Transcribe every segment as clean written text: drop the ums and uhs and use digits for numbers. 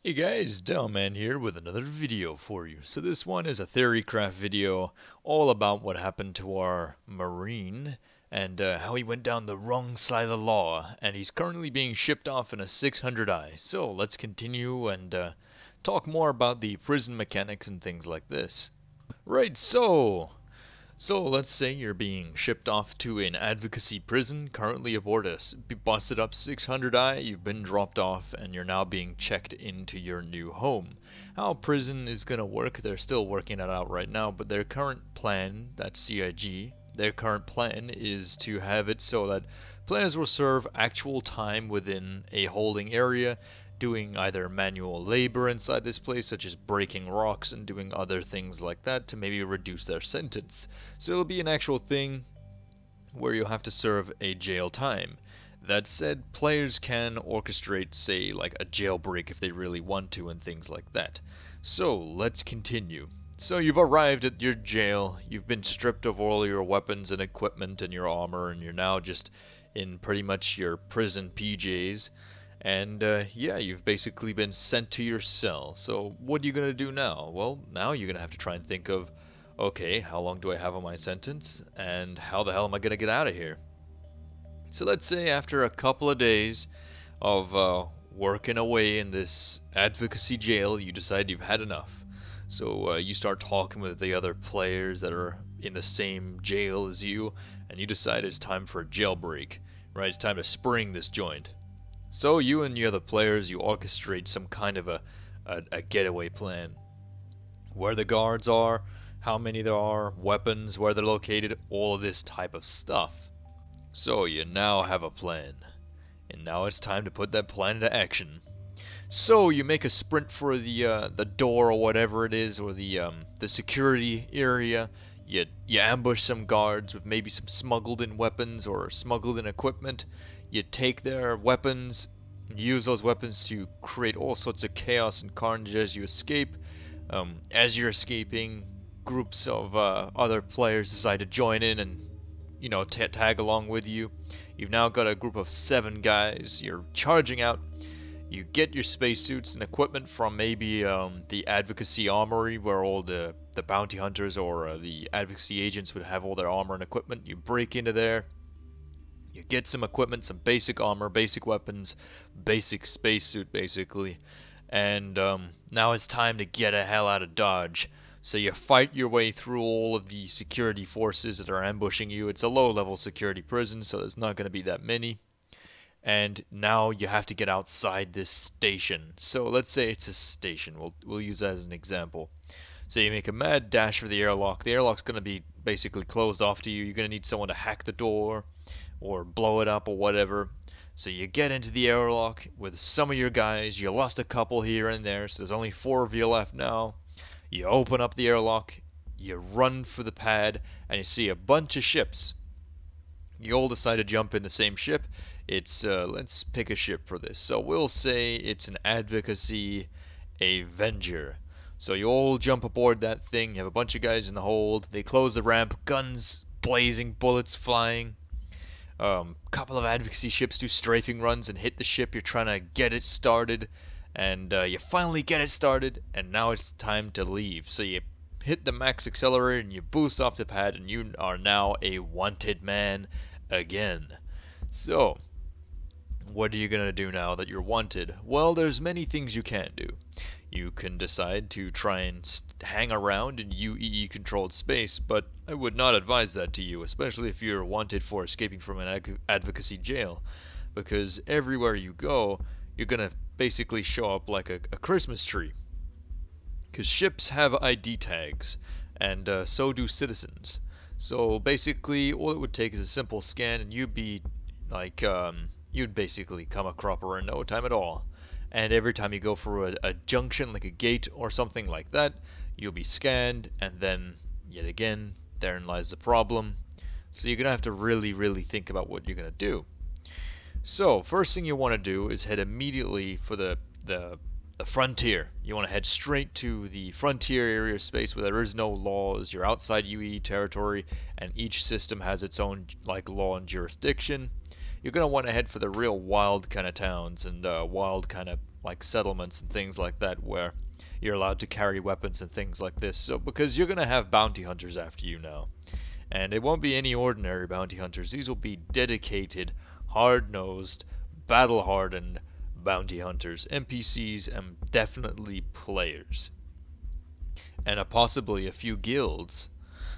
Hey guys, Delman here with another video for you. So this one is a Theorycraft video all about what happened to our Marine and how he went down the wrong side of the law, and he's currently being shipped off in a 600i. So let's continue and talk more about the prison mechanics and things like this. Right, so let's say you're being shipped off to an advocacy prison, currently aboard a busted up 600i, you've been dropped off, and you're now being checked into your new home. How prison is going to work, they're still working it out right now, but their current plan, that's CIG, their current plan is to have it so that players will serve actual time within a holding area, doing either manual labor inside this place, such as breaking rocks and doing other things like that to maybe reduce their sentence. So it'll be an actual thing where you'll have to serve a jail time. That said, players can orchestrate, say, like a jailbreak if they really want to and things like that. So let's continue. So you've arrived at your jail, you've been stripped of all your weapons and equipment and your armor, and you're now just in pretty much your prison PJs. And yeah, you've basically been sent to your cell. So what are you going to do now? Well, now you're going to have to try and think of, okay, how long do I have on my sentence? And how the hell am I going to get out of here? So let's say after a couple of days of working away in this advocacy jail, you decide you've had enough. So you start talking with the other players that are in the same jail as you, and you decide it's time for a jailbreak, right? It's time to spring this joint. So you and the other players, you orchestrate some kind of a getaway plan. Where the guards are, how many there are, weapons, where they're located, all of this type of stuff. So you now have a plan. And now it's time to put that plan into action. So you make a sprint for the door or whatever it is, or the security area. You ambush some guards with maybe some smuggled in weapons or smuggled in equipment. You take their weapons, use those weapons to create all sorts of chaos and carnage as you escape. As you're escaping, groups of other players decide to join in and, you know, tag along with you. You've now got a group of 7 guys. You're charging out. You get your spacesuits and equipment from maybe the advocacy armory, where all the bounty hunters or the advocacy agents would have all their armor and equipment. You break into there. You get some equipment, some basic armor, basic weapons, basic spacesuit basically, and now it's time to get the hell out of Dodge. So you fight your way through all of the security forces that are ambushing you. It's a low-level security prison, so there's not going to be that many. And now you have to get outside this station. So let's say it's a station. We'll use that as an example. So you make a mad dash for the airlock. The airlock's going to be basically closed off to you. You're going to need someone to hack the door or blow it up or whatever. So you get into the airlock with some of your guys. You lost a couple here and there, so there's only 4 of you left now. You open up the airlock, you run for the pad, and you see a bunch of ships. You all decide to jump in the same ship. It's let's pick a ship for this. So we'll say it's an Advocacy Avenger. So you all jump aboard that thing. You have a bunch of guys in the hold. They close the ramp, guns blazing, bullets flying. Couple of advocacy ships do strafing runs and hit the ship. You're trying to get it started, and you finally get it started, and now it's time to leave. So you hit the max accelerator and you boost off the pad, and you are now a wanted man again. So what are you gonna do now that you're wanted? Well, there's many things you can do. You can decide to try and hang around in UEE controlled space, but I would not advise that to you, especially if you're wanted for escaping from an advocacy jail, because everywhere you go, you're gonna basically show up like a Christmas tree. Because ships have ID tags, and so do citizens. So basically, all it would take is a simple scan, and you'd be like, you'd basically come a cropper in no time at all. And every time you go for a junction, like a gate or something like that, you'll be scanned, and then, yet again, therein lies the problem. So you're going to have to really think about what you're going to do. So, first thing you want to do is head immediately for the frontier. You want to head straight to the frontier area of space where there is no laws. You're outside UE territory, and each system has its own like law and jurisdiction. You're going to want to head for the real wild kind of towns and wild kind of like settlements and things like that, where you're allowed to carry weapons and things like this. So because you're gonna have bounty hunters after you now, and it won't be any ordinary bounty hunters. These will be dedicated, hard-nosed, battle-hardened bounty hunters, NPCs, and definitely players, and possibly a few guilds.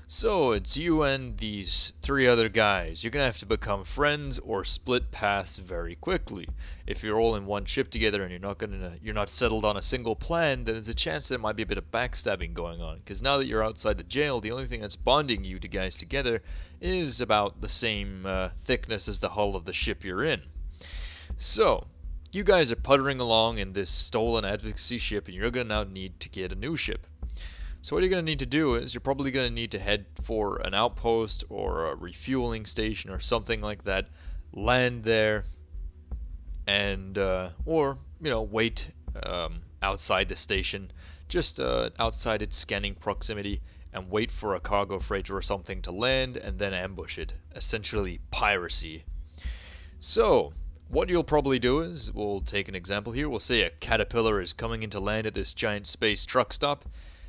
So it's you and these 3 other guys. You're gonna have to become friends or split paths very quickly. If you're all in one ship together and you're not settled on a single plan, then there's a chance there might be a bit of backstabbing going on. Because now that you're outside the jail, the only thing that's bonding you two guys together is about the same thickness as the hull of the ship you're in. So you guys are puttering along in this stolen advocacy ship, and you're gonna now need to get a new ship. So what you're going to need to do is you're probably going to need to head for an outpost or a refueling station or something like that, land there, and or wait outside the station, just outside its scanning proximity, and wait for a cargo freighter or something to land and then ambush it. Essentially piracy. So what you'll probably do is, we'll take an example here, we'll say a caterpillar is coming into land at this giant space truck stop.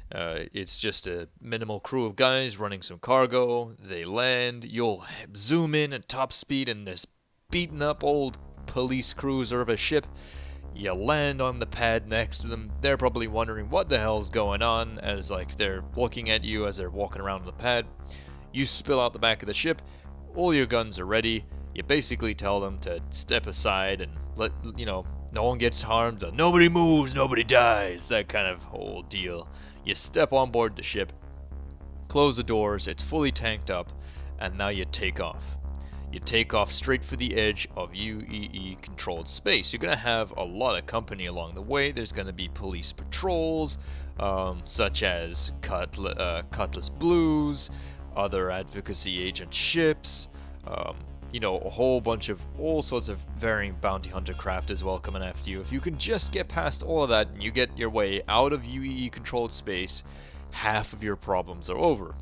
It's just a minimal crew of guys running some cargo. They land. You'll zoom in at top speed in this beaten up old police cruiser of a ship. You land on the pad next to them. They're probably wondering what the hell's going on, as like they're looking at you as they're walking around the pad. You spill out the back of the ship. All your guns are ready. You basically tell them to step aside and let no one gets harmed. Nobody moves, nobody dies. That kind of whole deal. You step on board the ship, close the doors, it's fully tanked up, and now you take off. You take off straight for the edge of UEE controlled space. You're going to have a lot of company along the way. There's going to be police patrols, such as Cutlass Blues, other advocacy agent ships, a whole bunch of all sorts of varying bounty hunter craft as well coming after you. If you can just get past all of that and you get your way out of UEE controlled space, half of your problems are over.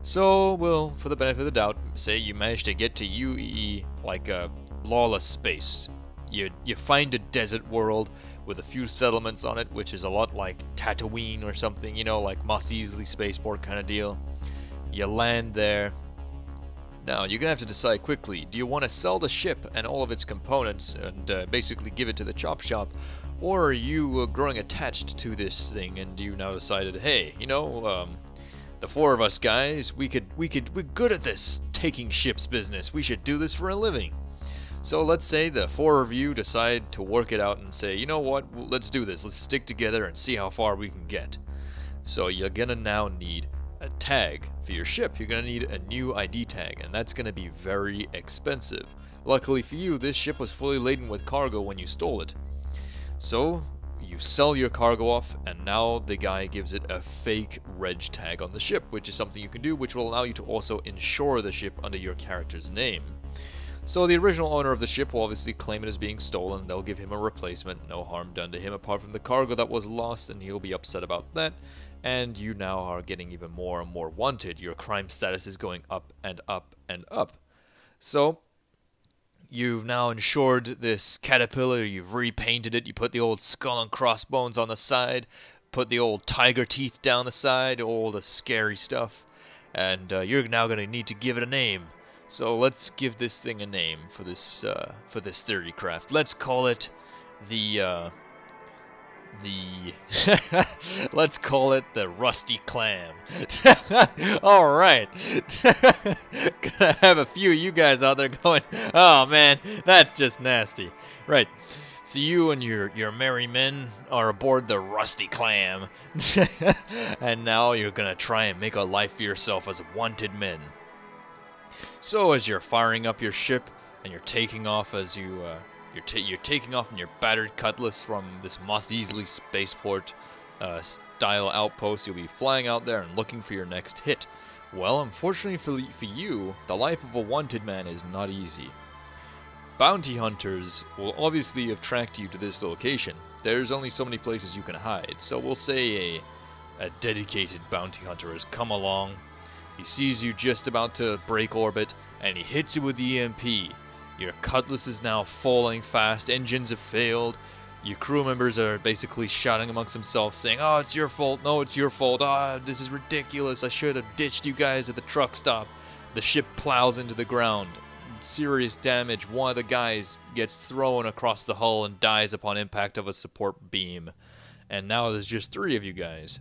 So we'll, for the benefit of the doubt, say you manage to get to UEE, like a lawless space. You find a desert world with a few settlements on it, which is a lot like Tatooine or something, like Mos Eisley spaceport kind of deal. You land there. Now, you're going to have to decide quickly, do you want to sell the ship and all of its components and basically give it to the chop shop, or are you growing attached to this thing and you now decided, hey, the 4 of us guys, we're good at this taking ships business, we should do this for a living. So let's say the 4 of you decide to work it out and say, you know what, let's do this, let's stick together and see how far we can get. So you're going to now need a tag for your ship. You're going to need a new ID tag, and that's going to be very expensive. Luckily for you, this ship was fully laden with cargo when you stole it. So you sell your cargo off, and now the guy gives it a fake reg tag on the ship, which is something you can do, which will allow you to also insure the ship under your character's name. So the original owner of the ship will obviously claim it as being stolen. They'll give him a replacement, no harm done to him apart from the cargo that was lost, and he'll be upset about that. And you now are getting even more and more wanted. Your crime status is going up and up and up. So you've now insured this caterpillar, you've repainted it, you put the old skull and crossbones on the side, put the old tiger teeth down the side, all the scary stuff, and you're now going to need to give it a name. So let's give this thing a name for this Theorycraft. Let's call it let's call it the Rusty Clam. Alright. Gonna have a few of you guys out there going, oh man, that's just nasty. Right. So you and your merry men are aboard the Rusty Clam. And now you're gonna try and make a life for yourself as wanted men. So as you're firing up your ship and you're taking off as you're taking off in your battered Cutlass from this Mos Eisley spaceport style outpost. You'll be flying out there and looking for your next hit. Well, unfortunately for you, the life of a wanted man is not easy. Bounty hunters will obviously attract you to this location. There's only so many places you can hide, so we'll say a dedicated bounty hunter has come along. He sees you just about to break orbit, and he hits you with the EMP. Your Cutlass is now falling fast, engines have failed, Your crew members are basically shouting amongst themselves, saying, "Oh, it's your fault. No, it's your fault. Ah, this is ridiculous. I should have ditched you guys at the truck stop." The ship plows into the ground. Serious damage. One of the guys gets thrown across the hull and dies upon impact of a support beam. And now there's just 3 of you guys.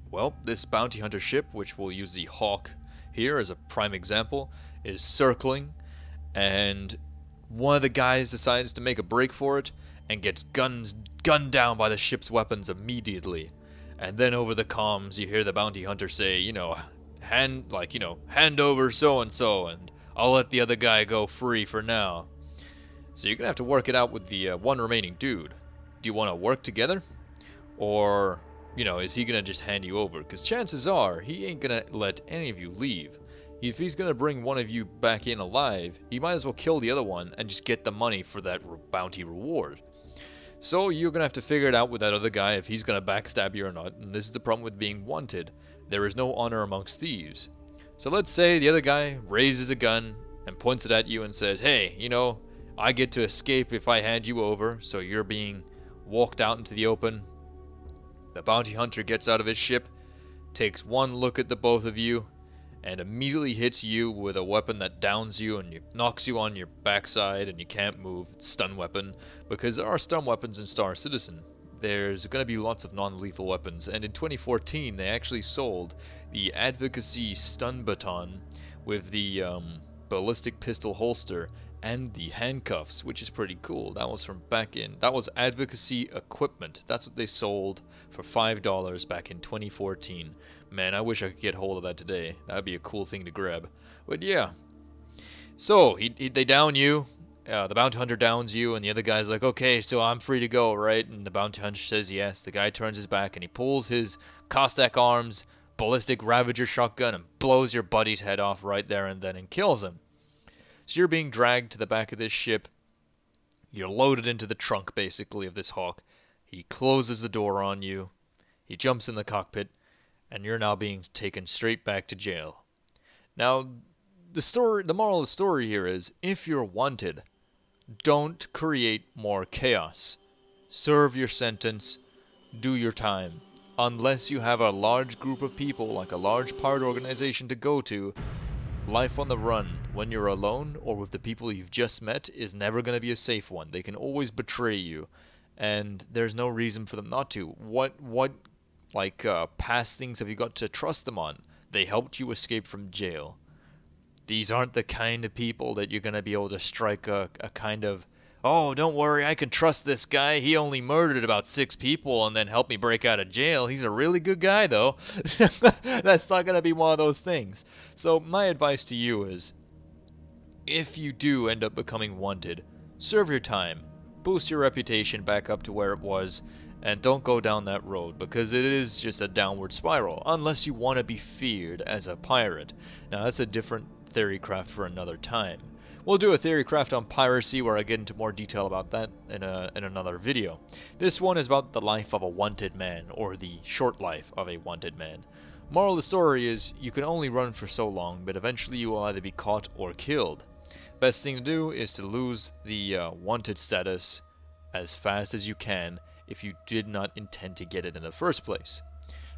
Well, this bounty hunter ship, which we'll use the Hawk here as a prime example, is circling, and one of the guys decides to make a break for it and gets gunned down by the ship's weapons immediately. And then over the comms you hear the bounty hunter say, hand over so and so, and I'll let the other guy go free for now. So you're gonna have to work it out with the one remaining dude. Do you want to work together, or is he gonna just hand you over? Because chances are he ain't gonna let any of you leave. If he's gonna bring one of you back in alive, he might as well kill the other one and just get the money for that bounty reward. So you're gonna have to figure it out with that other guy if he's gonna backstab you or not. And this is the problem with being wanted. There is no honor amongst thieves. So let's say the other guy raises a gun and points it at you and says, "Hey, I get to escape if I hand you over, so you're being walked out into the open." The bounty hunter gets out of his ship, takes one look at the both of you, and immediately hits you with a weapon that downs you and knocks you on your backside and you can't move. It's a stun weapon, because there are stun weapons in Star Citizen. There's going to be lots of non-lethal weapons, and in 2014 they actually sold the Advocacy stun baton with the ballistic pistol holster and the handcuffs, which is pretty cool. That was from that was Advocacy equipment. That's what they sold for $5 back in 2014. Man, I wish I could get hold of that today. That'd be a cool thing to grab. But yeah. So, they down you. The bounty hunter downs you, and the other guy's like, "Okay, so I'm free to go, right?" And the bounty hunter says yes. The guy turns his back, and he pulls his Cossack Arms ballistic Ravager shotgun and blows your buddy's head off right there and then and kills him. So you're being dragged to the back of this ship. You're loaded into the trunk, basically, of this Hawk. He closes the door on you. He jumps in the cockpit, and you're now being taken straight back to jail. Now, the moral of the story here is, if you're wanted, don't create more chaos. Serve your sentence. Do your time. Unless you have a large group of people, like a large pirate organization to go to, life on the run, when you're alone or with the people you've just met, is never going to be a safe one. They can always betray you, and there's no reason for them not to. What past things have you got to trust them on? They helped you escape from jail. These aren't the kind of people that you're going to be able to strike a kind of, "Oh, don't worry, I can trust this guy. He only murdered about 6 people and then helped me break out of jail. He's a really good guy, though." That's not going to be one of those things. So my advice to you is, if you do end up becoming wanted, serve your time. Boost your reputation back up to where it was, and don't go down that road, because it is just a downward spiral, unless you want to be feared as a pirate. Now, that's a different Theorycraft for another time. We'll do a Theorycraft on Piracy, where I get into more detail about that in another video. This one is about the life of a wanted man, or the short life of a wanted man. Moral of the story is, you can only run for so long, but eventually you will either be caught or killed. Best thing to do is to lose the wanted status as fast as you can, if you did not intend to get it in the first place.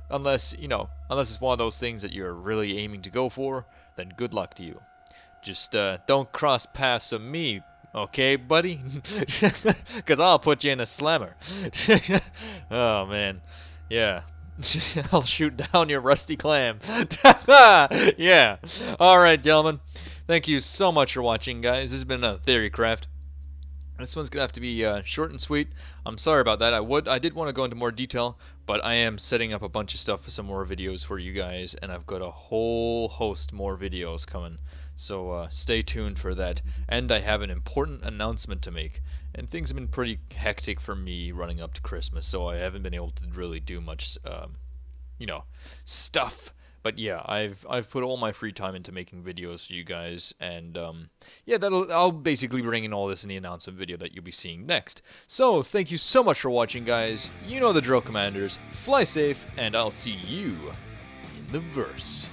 Unless it's one of those things that you're really aiming to go for, then good luck to you. Just don't cross paths with me, okay, buddy? Because I'll put you in a slammer. Oh, man. Yeah. I'll shoot down your rusty clam. Yeah. Alright, gentlemen. Thank you so much for watching, guys. This has been a Theorycraft. This one's gonna have to be short and sweet. I'm sorry about that. I did want to go into more detail, but I am setting up a bunch of stuff for some more videos for you guys, and I've got a whole host more videos coming. So stay tuned for that. And I have an important announcement to make. And things have been pretty hectic for me running up to Christmas, so I haven't been able to really do much, stuff. But yeah, I've put all my free time into making videos for you guys, and yeah, I'll basically bring in all this in the announcement video that you'll be seeing next. So thank you so much for watching, guys. You know the drill, commanders. Fly safe, and I'll see you in the verse.